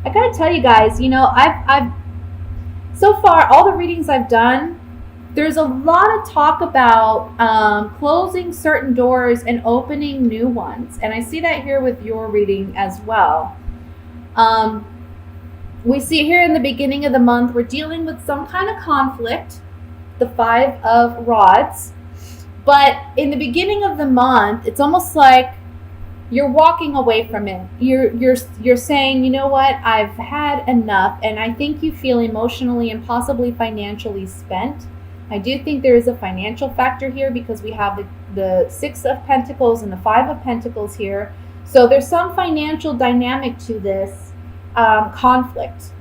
I gotta tell you guys, I've so far all the readings I've done, there's a lot of talk about closing certain doors and opening new ones, and I see that here with your reading as well. Um, we see here in the beginning of the month we're dealing with some kind of conflict, the Five of Rods, but in the beginning of the month, it's almost like you're walking away from it. You're saying, you know what, I've had enough, and I think you feel emotionally and possibly financially spent. I do think there is a financial factor here because we have the Six of Pentacles and the Five of Pentacles here. So there's some financial dynamic to this conflict.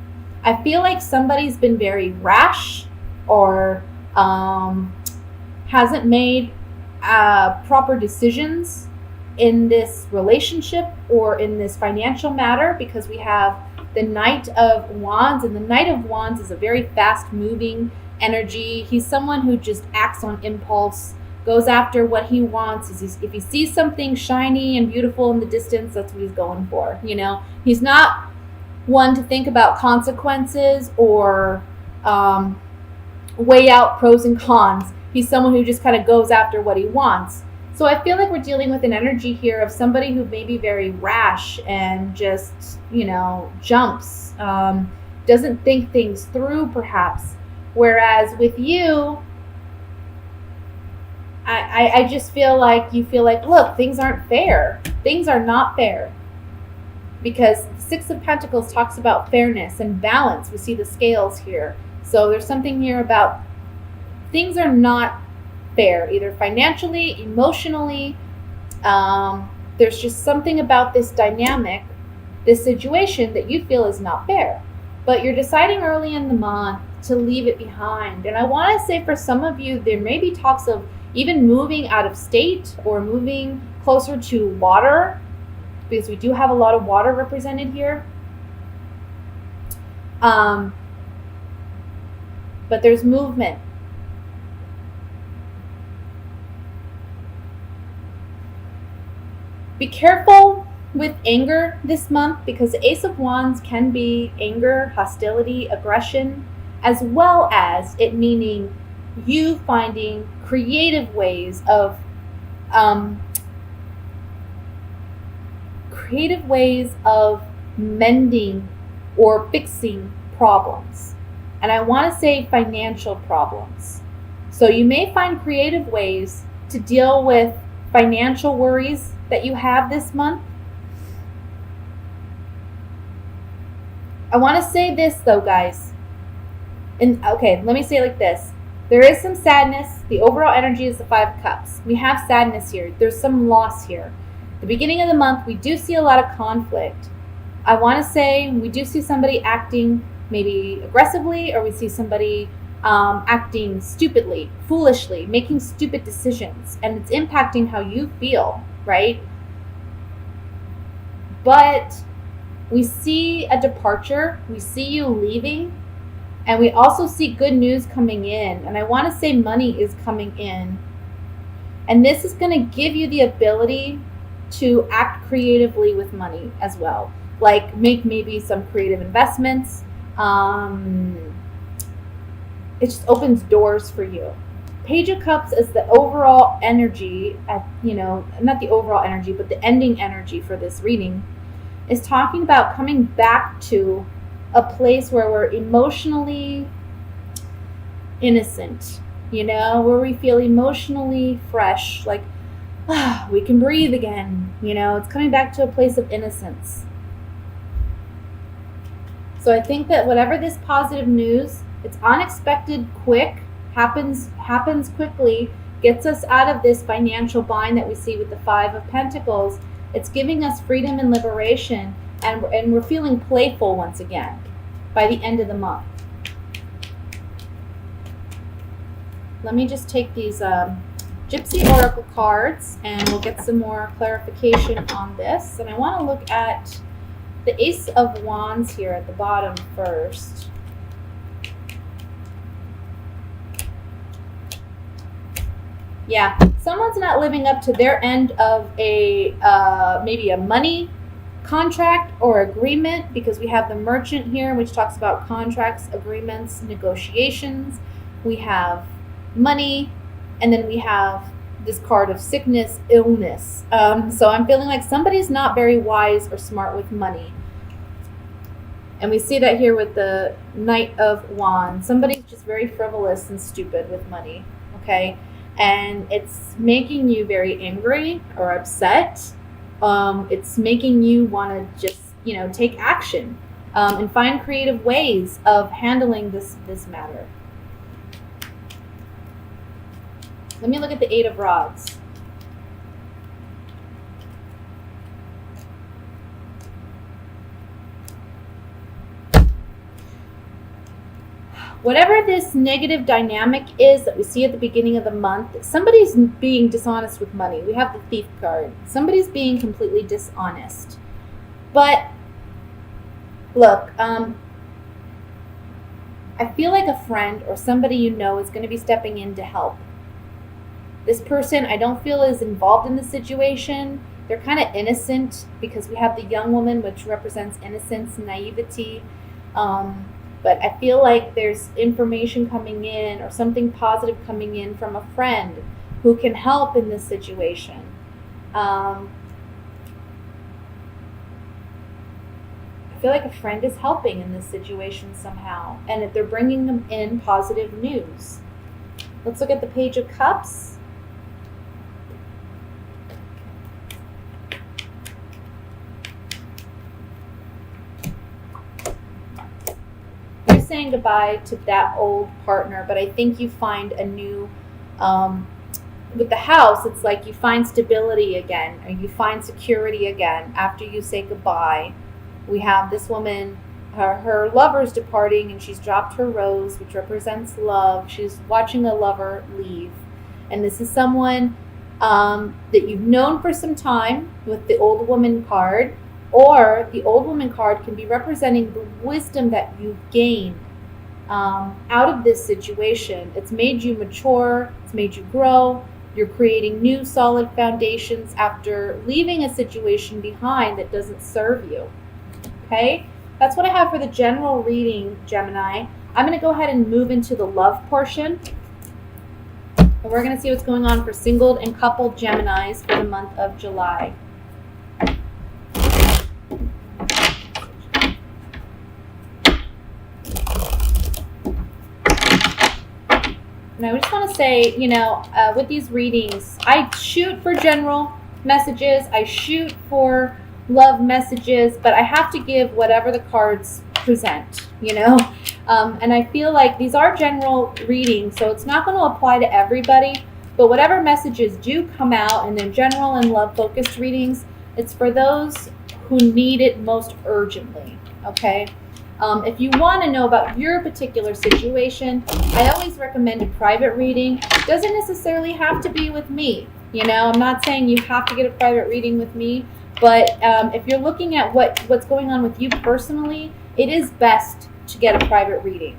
I feel like somebody's been very rash or hasn't made proper decisions in this relationship or in this financial matter, because we have the Knight of Wands, and the Knight of Wands is a very fast moving energy. He's someone who just acts on impulse, goes after what he wants. If he sees something shiny and beautiful in the distance, that's what he's going for. He's not one to think about consequences or weigh out pros and cons. He's someone who just kind of goes after what he wants. So I feel like we're dealing with an energy here of somebody who may be very rash and just, jumps, doesn't think things through perhaps. Whereas with you, I just feel like you feel like, look, things aren't fair. Things are not fair. Because the Six of Pentacles talks about fairness and balance. We see the scales here. So there's something here about things are not fair, either financially, emotionally. There's just something about this dynamic, this situation that you feel is not fair. But you're deciding early in the month to leave it behind. And I want to say for some of you, there may be talks of even moving out of state or moving closer to water, because we do have a lot of water represented here. But there's movement. Be careful with anger this month, because the Ace of Wands can be anger, hostility, aggression, as well as it meaning you finding creative ways of mending or fixing problems. And I want to say financial problems. So you may find creative ways to deal with financial worries that you have this month. I want to say this though, guys. And okay, let me say it like this. There is some sadness. The overall energy is the Five of Cups. We have sadness here. There's some loss here. The beginning of the month, we do see a lot of conflict. I want to say we do see somebody acting maybe aggressively, or we see somebody acting stupidly, foolishly, making stupid decisions, and it's impacting how you feel, right? But we see a departure, we see you leaving, and we also see good news coming in. And I want to say money is coming in. And this is going to give you the ability to act creatively with money as well. Like make maybe some creative investments. It just opens doors for you. Page of Cups is the overall energy, not the overall energy, but the ending energy for this reading, is talking about coming back to a place where we're emotionally innocent, where we feel emotionally fresh, like we can breathe again. It's coming back to a place of innocence. So I think that whatever this positive news, it's unexpected, quick, happens quickly, gets us out of this financial bind that we see with the Five of Pentacles. It's giving us freedom and liberation, and we're feeling playful once again by the end of the month. Let me just take these Gypsy Oracle cards and we'll get some more clarification on this. And I want to look at the Ace of Wands here at the bottom first. Yeah, someone's not living up to their end of a maybe a money contract or agreement, because we have the Merchant here, which talks about contracts, agreements, negotiations. We have money, and then we have this card of sickness, illness. So I'm feeling like somebody's not very wise or smart with money. And we see that here with the Knight of Wands. Somebody's just very frivolous and stupid with money, okay? And it's making you very angry or upset. It's making you want to just, take action and find creative ways of handling this matter. Let me look at the Eight of Rods. Whatever this negative dynamic is that we see at the beginning of the month, somebody's being dishonest with money. We have the Thief card. Somebody's being completely dishonest. But look, I feel like a friend or somebody you know is going to be stepping in to help. This person I don't feel is involved in the situation. They're kind of innocent because we have the young woman, which represents innocence, naivety. But I feel like there's information coming in or something positive coming in from a friend who can help in this situation. I feel like a friend is helping in this situation somehow, and they're bringing them in positive news. Let's look at the Page of Cups. Saying goodbye to that old partner, but I think you find a new, with the House, it's like you find stability again, or you find security again after you say goodbye. We have this woman, her lover's departing, and she's dropped her rose, which represents love. She's watching a lover leave, and this is someone that you've known for some time with the Old Woman card. Or the Old Woman card can be representing the wisdom that you've gained out of this situation. It's made you mature. It's made you grow. You're creating new solid foundations after leaving a situation behind that doesn't serve you. Okay? That's what I have for the general reading, Gemini. I'm going to go ahead and move into the love portion. And we're going to see what's going on for singled and coupled Geminis for the month of July. And I just want to say, with these readings, I shoot for general messages. I shoot for love messages, but I have to give whatever the cards present, And I feel like these are general readings, so it's not going to apply to everybody. But whatever messages do come out in the general and love-focused readings, it's for those who need it most urgently, okay? If you want to know about your particular situation, I always recommend a private reading. It doesn't necessarily have to be with me. I'm not saying you have to get a private reading with me, but if you're looking at what's going on with you personally, it is best to get a private reading.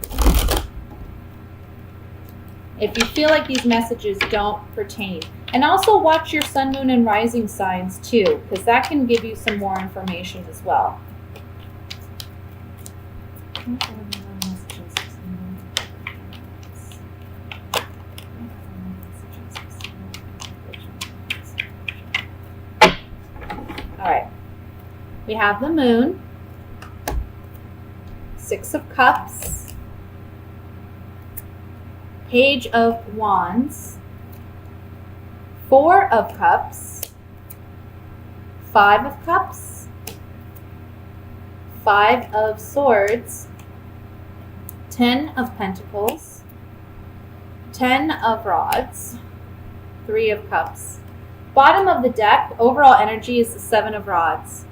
If you feel like these messages don't pertain. And also watch your sun, moon, and rising signs too, because that can give you some more information as well. All right. We have the Moon, Six of Cups, Page of Wands, Four of Cups, Five of Cups, Five of Swords, 10 of Pentacles, 10 of Rods, 3 of Cups. Bottom of the deck, overall energy is the 7 of Rods.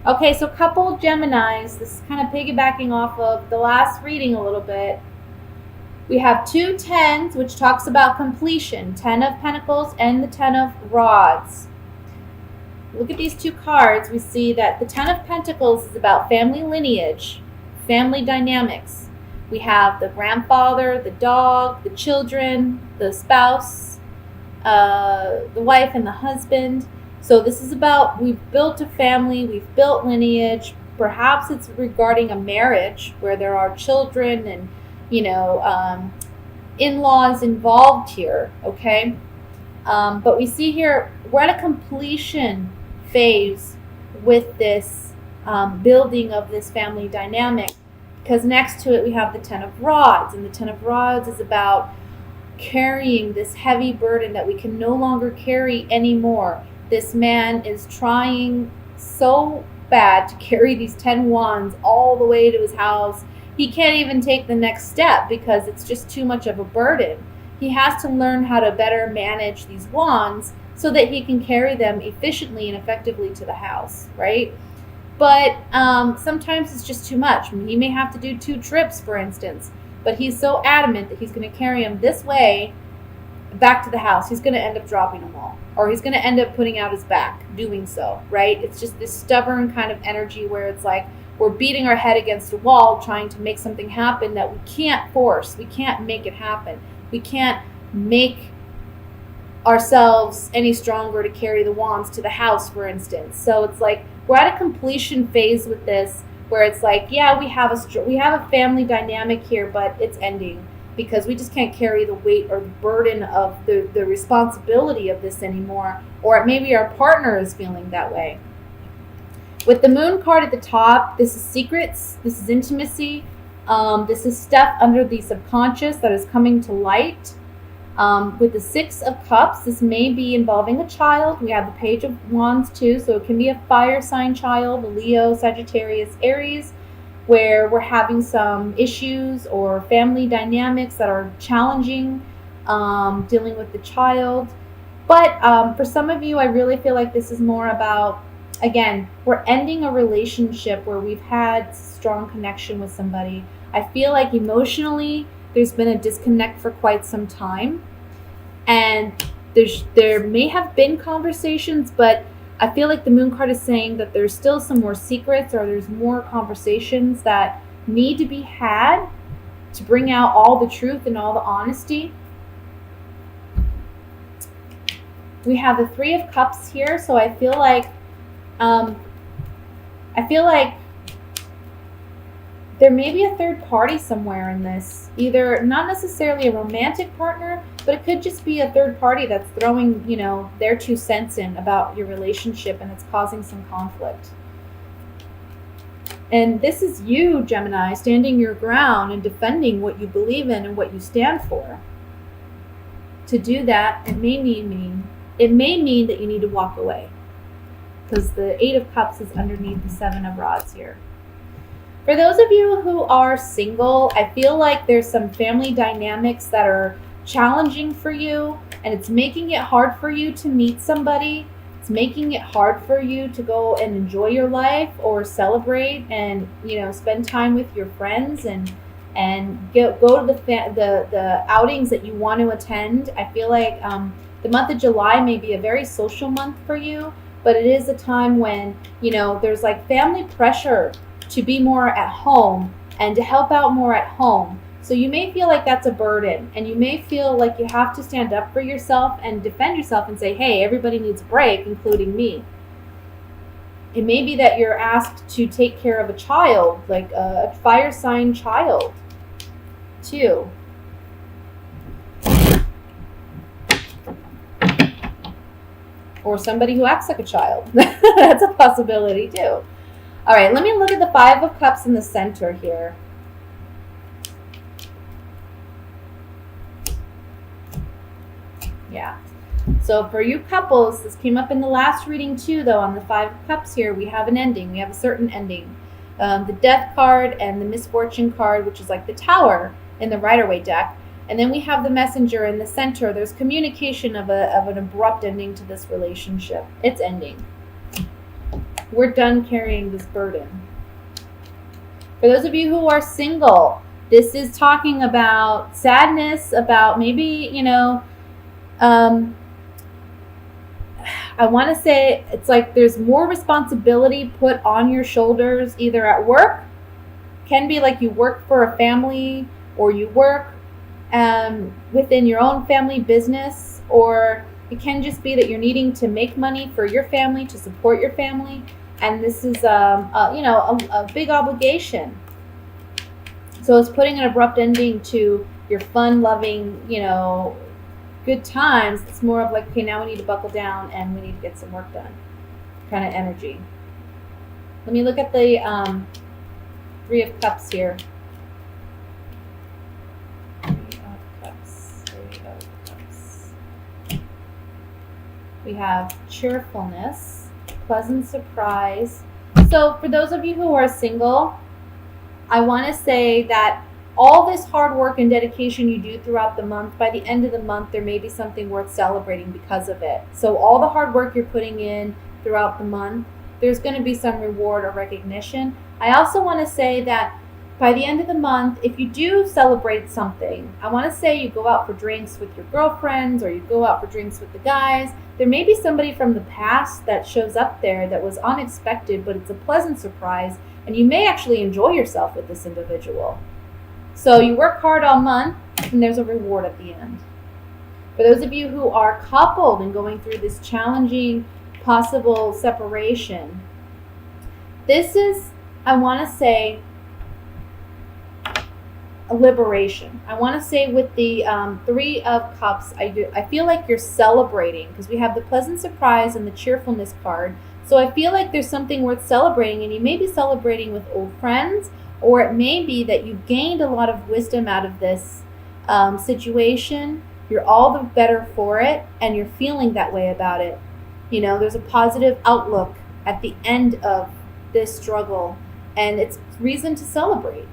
Okay, so couple Geminis, this is kind of piggybacking off of the last reading a little bit. We have 2 tens, which talks about completion, 10 of Pentacles and the 10 of Rods. Look at these 2 cards. We see that the 10 of Pentacles is about family lineage, family dynamics. We have the grandfather, the dog, the children, the spouse, the wife and the husband. So this is about, we've built a family, we've built lineage. Perhaps it's regarding a marriage where there are children and, you know, in-laws involved here, okay? But we see here we're at a completion phase with this building of this family dynamic, because next to it we have the Ten of Rods, and the Ten of Rods is about carrying this heavy burden that we can no longer carry anymore. This man is trying so bad to carry these 10 wands all the way to his house. He can't even take the next step because it's just too much of a burden. He has to learn how to better manage these wands so that he can carry them efficiently and effectively to the house, right? But sometimes it's just too much. He may have to do 2 trips, for instance, but he's so adamant that he's going to carry them this way back to the house. He's going to end up dropping them all, or he's going to end up putting out his back doing so, right? It's just this stubborn kind of energy where it's like we're beating our head against a wall trying to make something happen that we can't force. We can't make it happen. We can't make ourselves any stronger to carry the wands to the house, for instance. So it's like we're at a completion phase with this, where it's like, yeah, we have a family dynamic here, but it's ending because we just can't carry the weight or the burden of the responsibility of this anymore, or maybe our partner is feeling that way. With the Moon card at the top, this is secrets, this is intimacy, this is stuff under the subconscious that is coming to light. With the Six of Cups, this may be involving a child. We have the Page of Wands too, so it can be a fire sign child, a Leo, Sagittarius, Aries, where we're having some issues or family dynamics that are challenging, dealing with the child. But for some of you, I really feel like this is more about, again, we're ending a relationship where we've had strong connection with somebody. I feel like emotionally, there's been a disconnect for quite some time. And there may have been conversations, but I feel like the Moon card is saying that there's still some more secrets, or there's more conversations that need to be had to bring out all the truth and all the honesty. We have the Three of Cups here, so I feel like there may be a third party somewhere in this. Either not necessarily a romantic partner, but it could just be a third party that's throwing, their 2 cents in about your relationship, and it's causing some conflict. And this is you, Gemini, standing your ground and defending what you believe in and what you stand for. To do that, it may mean that you need to walk away, because the Eight of Cups is underneath the Seven of Rods here. For those of you who are single, I feel like there's some family dynamics that are challenging for you, and it's making it hard for you to meet somebody. It's making it hard for you to go and enjoy your life or celebrate and, spend time with your friends and go to the outings that you want to attend. I feel like the month of July may be a very social month for you, but it is a time when, there's like family pressure to be more at home and to help out more at home. So you may feel like that's a burden, and you may feel like you have to stand up for yourself and defend yourself and say, hey, everybody needs a break, including me. It may be that you're asked to take care of a child, like a fire sign child, too. Or somebody who acts like a child. That's a possibility, too. All right, let me look at the Five of Cups in the center here. Yeah. So for you couples, this came up in the last reading too, though, on the Five of Cups here, we have an ending. We have a certain ending. The Death card and the Misfortune card, which is like the Tower in the Rider-Waite deck. And then we have the Messenger in the center. There's communication of an abrupt ending to this relationship. It's ending. We're done carrying this burden. For those of you who are single, this is talking about sadness, about maybe, I want to say it's like there's more responsibility put on your shoulders, either at work, can be like you work for a family, or you work within your own family business, or It can just be that you're needing to make money for your family, to support your family, and this is a big obligation. So it's putting an abrupt ending to your fun-loving, good times. It's more of like, okay, now we need to buckle down and we need to get some work done kind of energy. Let me look at the Three of Cups here. Three of Cups. We have cheerfulness, pleasant surprise. So for those of you who are single, I want to say that all this hard work and dedication you do throughout the month, by the end of the month, there may be something worth celebrating because of it. So all the hard work you're putting in throughout the month, there's going to be some reward or recognition. I also want to say that by the end of the month, if you do celebrate something, I want to say you go out for drinks with your girlfriends or you go out for drinks with the guys. There may be somebody from the past that shows up there that was unexpected, but it's a pleasant surprise, and you may actually enjoy yourself with this individual. So you work hard all month, and there's a reward at the end. For those of you who are coupled and going through this challenging possible separation, this is, I want to say, a liberation. I want to say with the Three of Cups, I feel like you're celebrating because we have the pleasant surprise and the cheerfulness card. So I feel like there's something worth celebrating, and you may be celebrating with old friends, or it may be that you've gained a lot of wisdom out of this situation. You're all the better for it, and you're feeling that way about it. There's a positive outlook at the end of this struggle, and it's reason to celebrate.